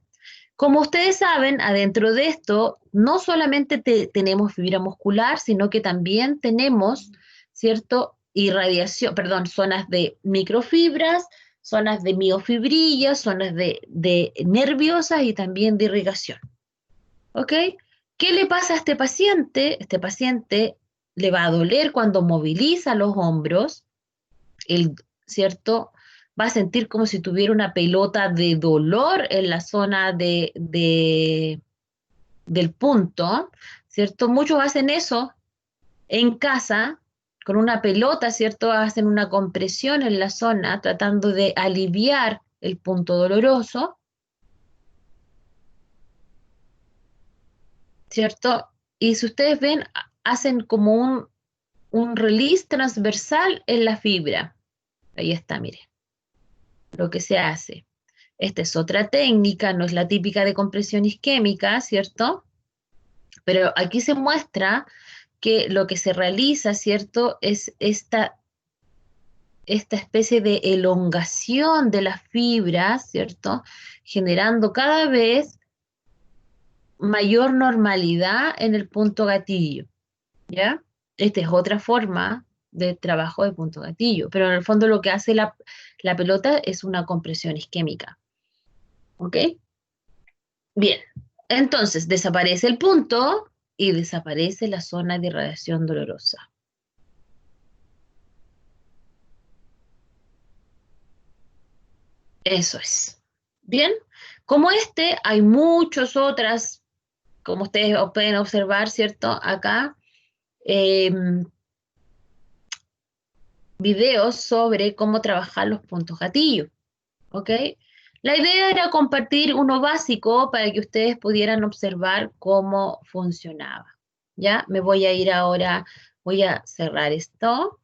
Como ustedes saben, adentro de esto no solamente tenemos fibra muscular, sino que también tenemos, ¿cierto? Irradiación, perdón, zonas de microfibras, zonas de miofibrillas, zonas de nerviosas y también de irrigación. ¿Ok? ¿Qué le pasa a este paciente? Este paciente le va a doler cuando moviliza los hombros, el, ¿cierto? Va a sentir como si tuviera una pelota de dolor en la zona del punto, ¿cierto? Muchos hacen eso en casa, con una pelota, ¿cierto? Hacen una compresión en la zona tratando de aliviar el punto doloroso, ¿cierto? Y si ustedes ven, hacen como un release transversal en la fibra. Ahí está, mire, lo que se hace. Esta es otra técnica, no es la típica de compresión isquémica, ¿cierto? Pero aquí se muestra que lo que se realiza, ¿cierto? Es esta especie de elongación de las fibras, ¿cierto? Generando cada vez mayor normalidad en el punto gatillo, ¿ya? Esta es otra forma de trabajo de punto gatillo, pero en el fondo lo que hace la pelota es una compresión isquémica, ¿ok? Bien, entonces desaparece el punto y desaparece la zona de irradiación dolorosa. Eso es. Bien, como este, hay muchos otras, como ustedes pueden observar, ¿cierto? Acá, videos sobre cómo trabajar los puntos gatillo, ¿ok? La idea era compartir uno básico para que ustedes pudieran observar cómo funcionaba. ¿Ya? Me voy a ir ahora, voy a cerrar esto,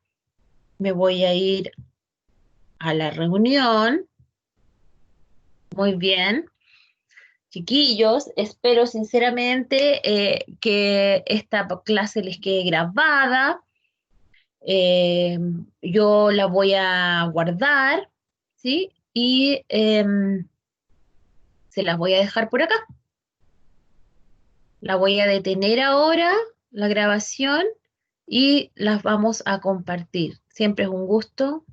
me voy a ir a la reunión. Muy bien. Chiquillos, espero sinceramente que esta clase les quede grabada. Eh, yo la voy a guardar, ¿sí? Y se las voy a dejar por acá. La voy a detener ahora, la grabación, y las vamos a compartir. Siempre es un gusto